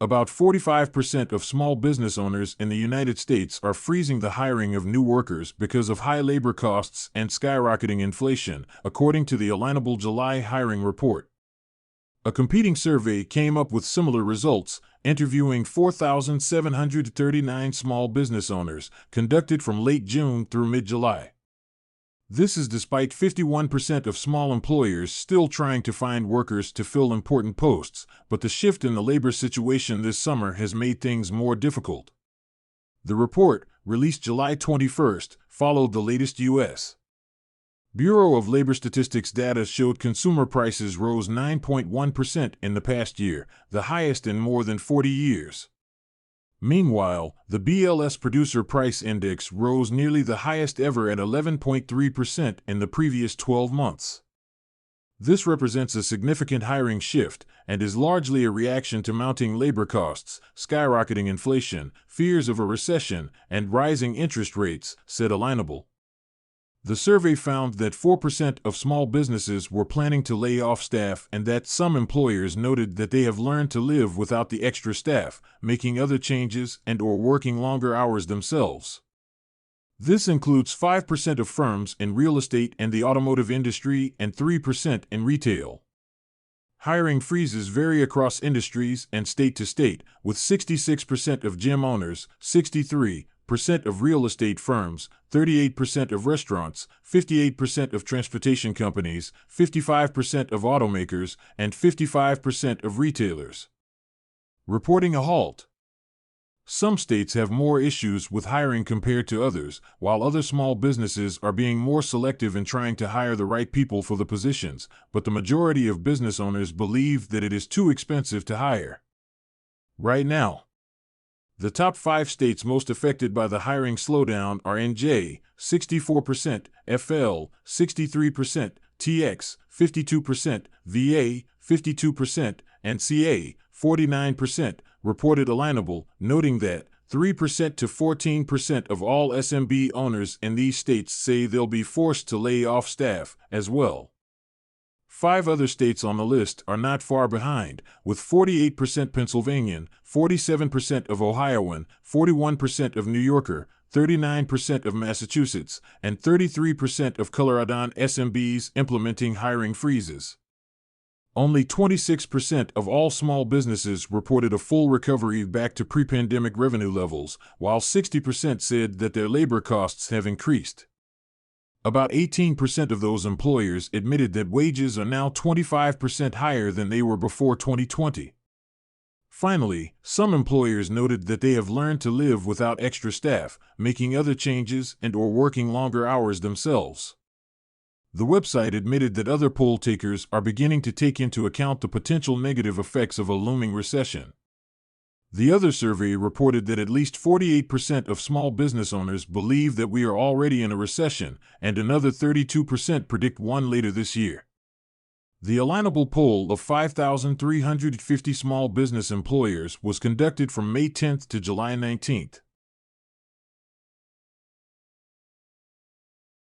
About 45% of small business owners in the United States are freezing the hiring of new workers because of high labor costs and skyrocketing inflation, according to the Alignable July Hiring Report. A competing survey came up with similar results, interviewing 4,739 small business owners, conducted from late June through mid-July. This is despite 51% of small employers still trying to find workers to fill important posts, but the shift in the labor situation this summer has made things more difficult. The report, released July 21st, followed the latest U.S. Bureau of Labor Statistics data showed consumer prices rose 9.1% in the past year, the highest in more than 40 years. Meanwhile, the BLS Producer Price Index rose nearly the highest ever at 11.3% in the previous 12 months. This represents a significant hiring shift and is largely a reaction to mounting labor costs, skyrocketing inflation, fears of a recession, and rising interest rates, said Alignable. The survey found that 4% of small businesses were planning to lay off staff and that some employers noted that they have learned to live without the extra staff, making other changes and/or working longer hours themselves. This includes 5% of firms in real estate and the automotive industry and 3% in retail. Hiring freezes vary across industries and state to state, with 66% of gym owners, 63% of real estate firms, 38% of restaurants, 58% of transportation companies, 55% of automakers, and 55% of retailers reporting a halt. Some states have more issues with hiring compared to others, while other small businesses are being more selective in trying to hire the right people for the positions, but the majority of business owners believe that it is too expensive to hire right now. The top 5 states most affected by the hiring slowdown are NJ, 64%, FL, 63%, TX, 52%, VA, 52%, and CA, 49%, reported Alignable, noting that 3% to 14% of all SMB owners in these states say they'll be forced to lay off staff as well. 5 other states on the list are not far behind, with 48% Pennsylvanian, 47% of Ohioan, 41% of New Yorker, 39% of Massachusetts, and 33% of Coloradan SMBs implementing hiring freezes. Only 26% of all small businesses reported a full recovery back to pre-pandemic revenue levels, while 60% said that their labor costs have increased. About 18% of those employers admitted that wages are now 25% higher than they were before 2020. Finally, some employers noted that they have learned to live without extra staff, making other changes and/or working longer hours themselves. The website admitted that other poll takers are beginning to take into account the potential negative effects of a looming recession. The other survey reported that at least 48% of small business owners believe that we are already in a recession, and another 32% predict one later this year. The Alignable poll of 5,350 small business employers was conducted from May 10th to July 19th.